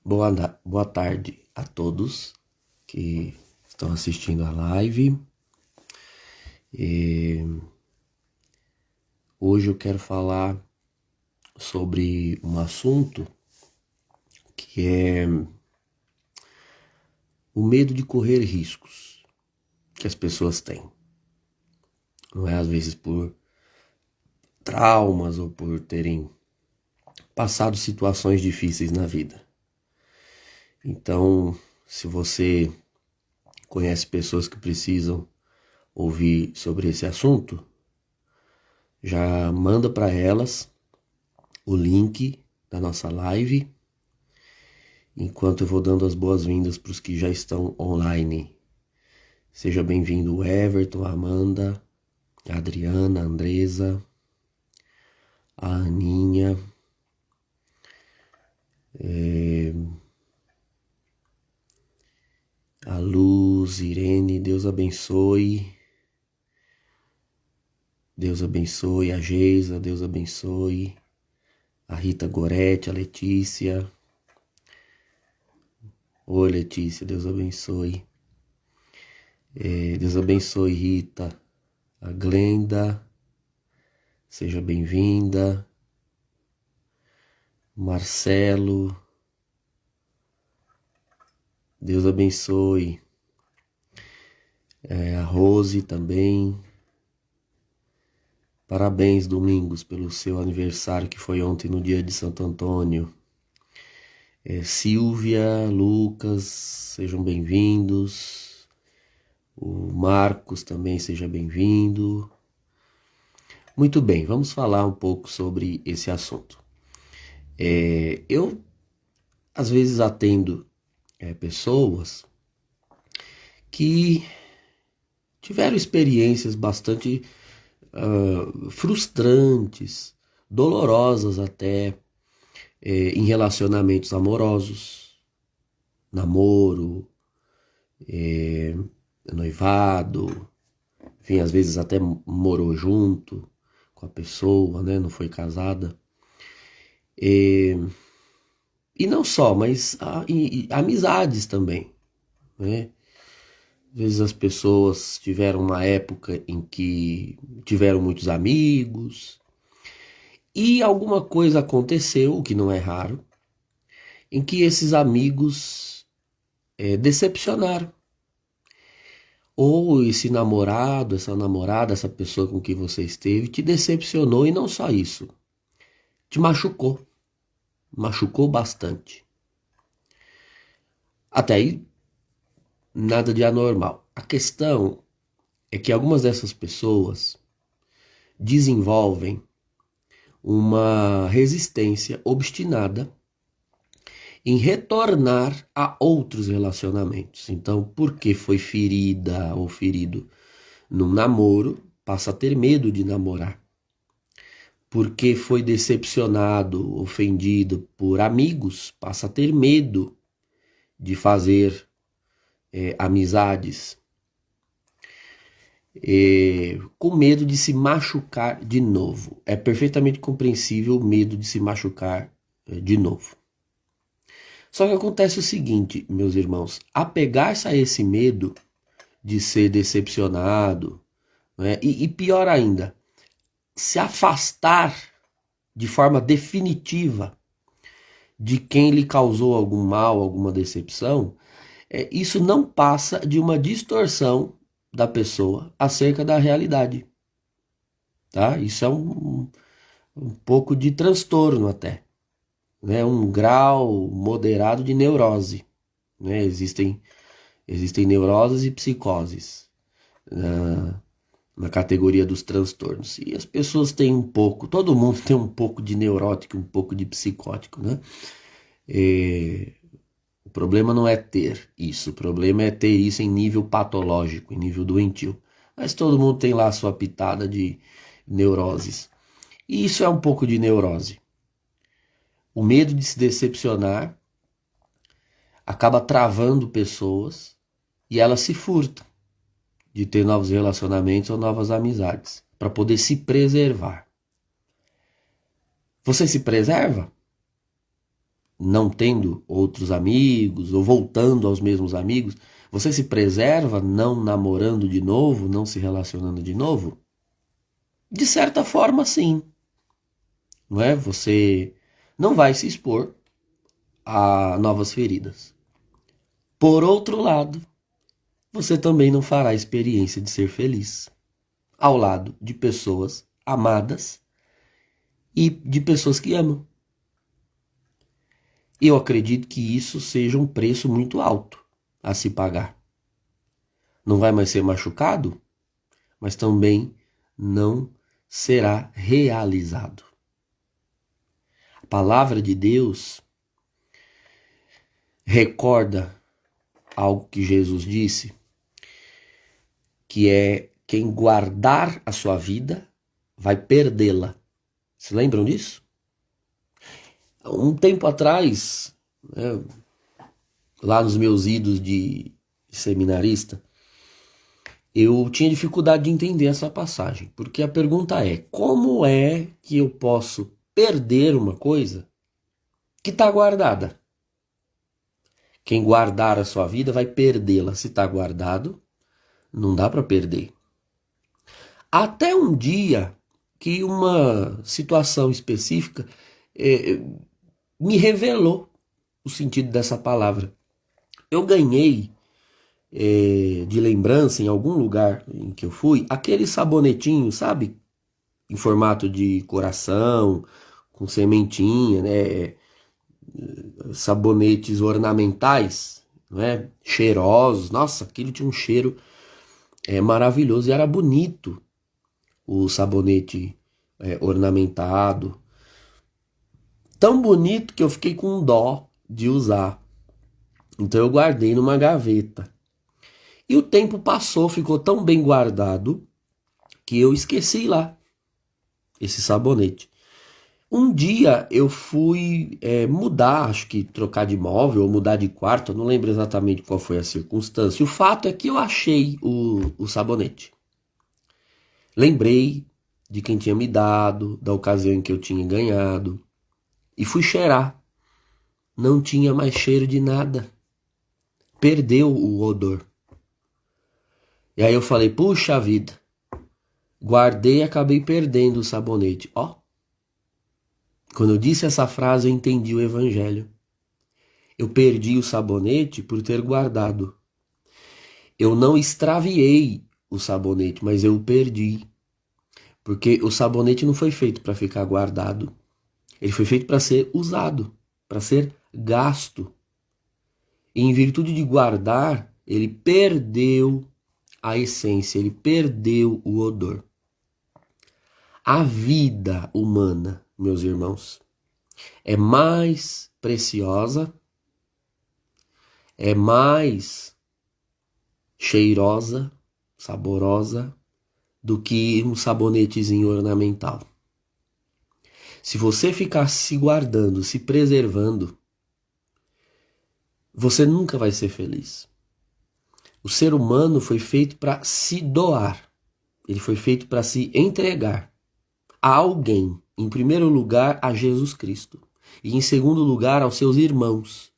Boa tarde a todos que estão assistindo a live. E hoje eu quero falar sobre um assunto que é o medo de correr riscos que as pessoas têm. Não é às vezes por traumas ou por terem passado situações difíceis na vida. Então, se você conhece pessoas que precisam ouvir sobre esse assunto, já manda para elas o link da nossa live, enquanto eu vou dando as boas-vindas para os que já estão online. Seja bem-vindo Everton, Amanda, a Adriana, a Andresa, a Aninha, a Luz, Irene, Deus abençoe. Deus abençoe a Geisa, Deus abençoe a Rita Goretti, a Letícia. Oi, Letícia, Deus abençoe. Deus abençoe, Rita. A Glenda, seja bem-vinda. Marcelo, Deus abençoe. A Rose também. Parabéns, Domingos, pelo seu aniversário que foi ontem no dia de Santo Antônio. Silvia, Lucas, sejam bem-vindos. O Marcos também seja bem-vindo. Muito bem, vamos falar um pouco sobre esse assunto. Eu, às vezes, atendo pessoas que tiveram experiências bastante frustrantes, dolorosas até, em relacionamentos amorosos, namoro, noivado, enfim, às vezes até morou junto com a pessoa, né? Não foi casada. E não só, mas amizades também, né? Às vezes as pessoas tiveram uma época em que tiveram muitos amigos e alguma coisa aconteceu, o que não é raro, em que esses amigos decepcionaram. Ou esse namorado, essa namorada, essa pessoa com quem você esteve te decepcionou, e não só isso, te machucou bastante. Até aí, nada de anormal. A questão é que algumas dessas pessoas desenvolvem uma resistência obstinada em retornar a outros relacionamentos. Então, porque foi ferida ou ferido num namoro, passa a ter medo de namorar. Porque foi decepcionado, ofendido por amigos, passa a ter medo de fazer amizades, com medo de se machucar de novo. É perfeitamente compreensível o medo de se machucar de novo. Só que acontece o seguinte, meus irmãos, apegar-se a esse medo de ser decepcionado, né, e pior ainda, se afastar de forma definitiva de quem lhe causou algum mal, alguma decepção, isso não passa de uma distorção da pessoa acerca da realidade. Tá? Isso é um pouco de transtorno até, né? Um grau moderado de neurose. Né? Existem neuroses e psicoses na categoria dos transtornos. E as pessoas têm um pouco, todo mundo tem um pouco de neurótico, um pouco de psicótico, né? O problema não é ter isso, o problema é ter isso em nível patológico, em nível doentio. Mas todo mundo tem lá a sua pitada de neuroses. E isso é um pouco de neurose. O medo de se decepcionar acaba travando pessoas e elas se furtam de ter novos relacionamentos ou novas amizades, para poder se preservar. Você se preserva? não tendo outros amigos ou voltando aos mesmos amigos, você se preserva não namorando de novo, não se relacionando de novo? De certa forma, sim, não é? Você não vai se expor a novas feridas. Por outro lado, você também não fará a experiência de ser feliz ao lado de pessoas amadas e de pessoas que amam. Eu acredito que isso seja um preço muito alto a se pagar. Não vai mais ser machucado, mas também não será realizado. A palavra de Deus recorda algo que Jesus disse, que é quem guardar a sua vida vai perdê-la. Se lembram disso? Um tempo atrás, né, lá nos meus idos de seminarista, eu tinha dificuldade de entender essa passagem, porque a pergunta é: como é que eu posso perder uma coisa que está guardada? Quem guardar a sua vida vai perdê-la. Se está guardado, não dá para perder. Até um dia que uma situação específica me revelou o sentido dessa palavra. Eu ganhei de lembrança em algum lugar em que eu fui, aquele sabonetinho, sabe? Em formato de coração, com sementinha, né? Sabonetes ornamentais, né? Cheirosos. Nossa, aquilo tinha um cheiro maravilhoso e era bonito o sabonete ornamentado. Tão bonito que eu fiquei com dó de usar. Então eu guardei numa gaveta. E o tempo passou, ficou tão bem guardado que eu esqueci lá esse sabonete. Um dia eu fui mudar, acho que trocar de móvel ou mudar de quarto, eu não lembro exatamente qual foi a circunstância. O fato é que eu achei o sabonete. Lembrei de quem tinha me dado, da ocasião em que eu tinha ganhado, e fui cheirar. Não tinha mais cheiro de nada. Perdeu o odor. E aí eu falei, puxa vida, guardei e acabei perdendo o sabonete. Ó, quando eu disse essa frase eu entendi o evangelho. Eu perdi o sabonete por ter guardado. Eu não extraviei o sabonete, mas eu o perdi. Porque o sabonete não foi feito para ficar guardado. Ele foi feito para ser usado, para ser gasto. E em virtude de guardar, ele perdeu a essência, ele perdeu o odor. A vida humana, meus irmãos, é mais preciosa, é mais cheirosa, saborosa, do que um sabonetezinho ornamental. Se você ficar se guardando, se preservando, você nunca vai ser feliz. O ser humano foi feito para se doar. Ele foi feito para se entregar a alguém. Em primeiro lugar, a Jesus Cristo. E em segundo lugar, aos seus irmãos.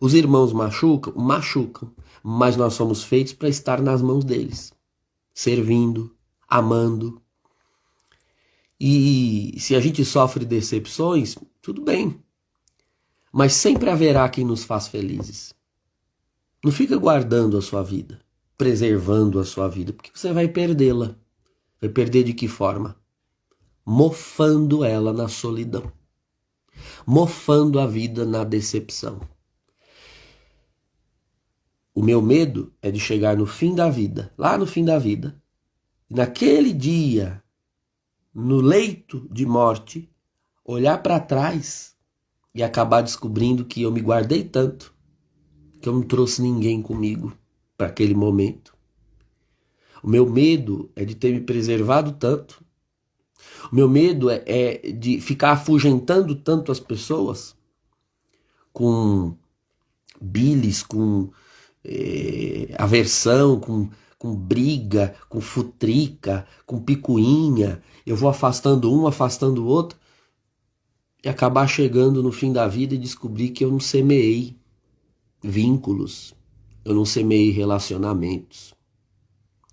Os irmãos machucam? Machucam. Mas nós somos feitos para estar nas mãos deles. Servindo, amando. E se a gente sofre decepções, tudo bem. Mas sempre haverá quem nos faz felizes. Não fica guardando a sua vida, preservando a sua vida, porque você vai perdê-la. Vai perder de que forma? Mofando ela na solidão. Mofando a vida na decepção. O meu medo é de chegar no fim da vida, lá no fim da vida, e naquele dia, no leito de morte, olhar para trás e acabar descobrindo que eu me guardei tanto, que eu não trouxe ninguém comigo para aquele momento. O meu medo é de ter me preservado tanto. O meu medo é de ficar afugentando tanto as pessoas com bilis, com aversão, com briga, com futrica, com picuinha. Eu vou afastando um, afastando o outro. e acabar chegando no fim da vida e descobrir que eu não semeei vínculos, eu não semeei relacionamentos.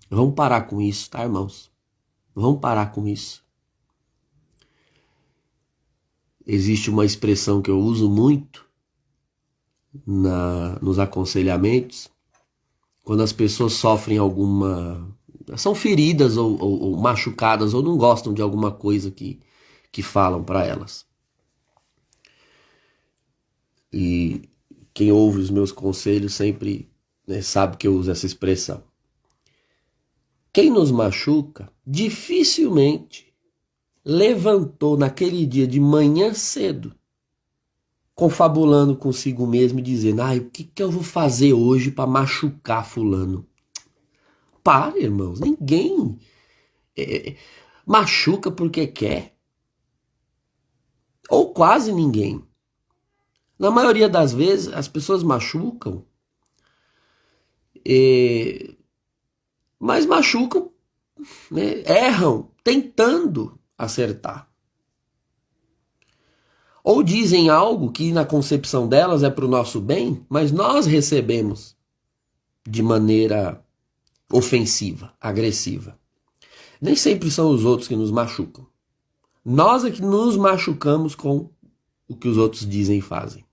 Vamos parar com isso, tá, irmãos? Vamos parar com isso. Existe uma expressão que eu uso muito nos aconselhamentos, quando as pessoas sofrem são feridas ou machucadas ou não gostam de alguma coisa que falam para elas. E quem ouve os meus conselhos sempre, né, sabe que eu uso essa expressão. Quem nos machuca dificilmente levantou naquele dia de manhã cedo, confabulando consigo mesmo e dizendo: o que eu vou fazer hoje para machucar fulano? Para, irmãos, ninguém machuca porque quer. Ou quase ninguém. Na maioria das vezes, as pessoas machucam, mas machucam, né, erram, tentando acertar. Ou dizem algo que na concepção delas é para o nosso bem, mas nós recebemos de maneira ofensiva, agressiva. Nem sempre são os outros que nos machucam. Nós é que nos machucamos com o que os outros dizem e fazem.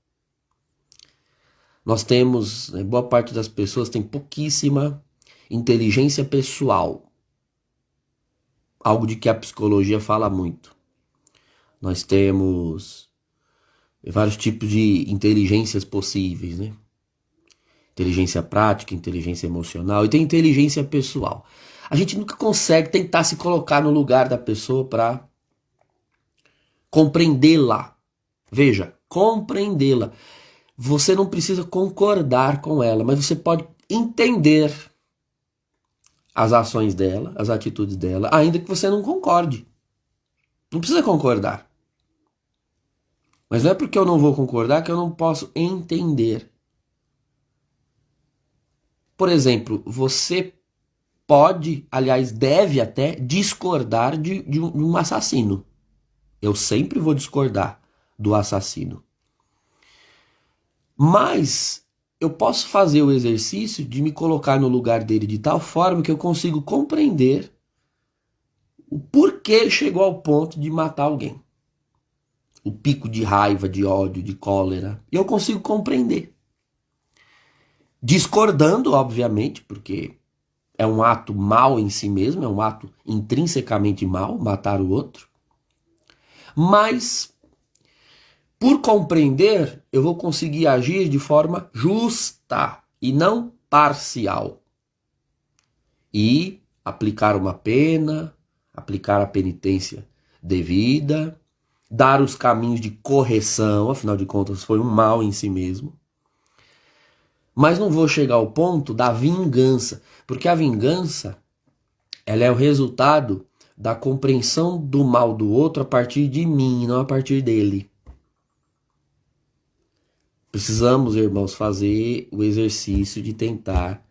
Nós temos, boa parte das pessoas tem pouquíssima inteligência pessoal. Algo de que a psicologia fala muito. Nós temos vários tipos de inteligências possíveis, né? Inteligência prática, inteligência emocional e tem inteligência pessoal. A gente nunca consegue tentar se colocar no lugar da pessoa para compreendê-la. Veja, compreendê-la. Você não precisa concordar com ela, mas você pode entender as ações dela, as atitudes dela, ainda que você não concorde. Não precisa concordar. Mas não é porque eu não vou concordar que eu não posso entender. Por exemplo, você pode, aliás, deve até discordar de um assassino. Eu sempre vou discordar do assassino. Mas eu posso fazer o exercício de me colocar no lugar dele de tal forma que eu consigo compreender o porquê ele chegou ao ponto de matar alguém. O pico de raiva, de ódio, de cólera. E eu consigo compreender. Discordando, obviamente, porque é um ato mau em si mesmo, é um ato intrinsecamente mau, matar o outro. Mas, por compreender, eu vou conseguir agir de forma justa e não parcial. E aplicar uma pena, aplicar a penitência devida, dar os caminhos de correção, afinal de contas foi um mal em si mesmo. Mas não vou chegar ao ponto da vingança, porque a vingança ela é o resultado da compreensão do mal do outro a partir de mim, não a partir dele. Precisamos, irmãos, fazer o exercício de tentar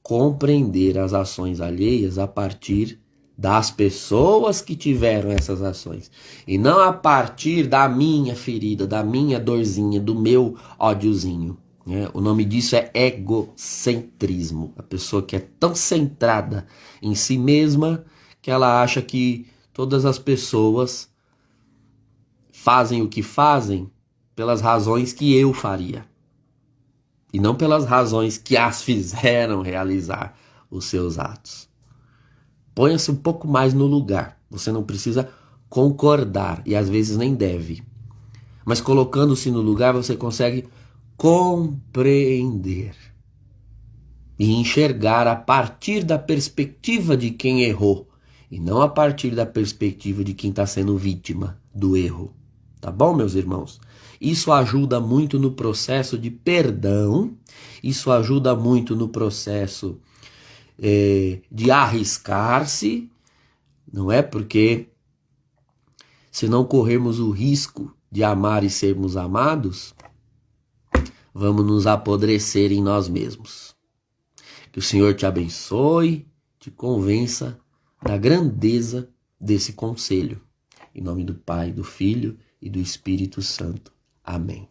compreender as ações alheias a partir das pessoas que tiveram essas ações. E não a partir da minha ferida, da minha dorzinha, do meu ódiozinho. O nome disso é egocentrismo. A pessoa que é tão centrada em si mesma que ela acha que todas as pessoas fazem o que fazem pelas razões que eu faria. E não pelas razões que as fizeram realizar os seus atos. Ponha-se um pouco mais no lugar. Você não precisa concordar e às vezes nem deve. Mas colocando-se no lugar você consegue compreender e enxergar a partir da perspectiva de quem errou e não a partir da perspectiva de quem está sendo vítima do erro. Tá bom, meus irmãos? Isso ajuda muito no processo de perdão, isso ajuda muito no processo de arriscar-se, não é? Porque se não corrermos o risco de amar e sermos amados, vamos nos apodrecer em nós mesmos. Que o Senhor te abençoe, te convença da grandeza desse conselho. Em nome do Pai, do Filho e do Espírito Santo. Amém.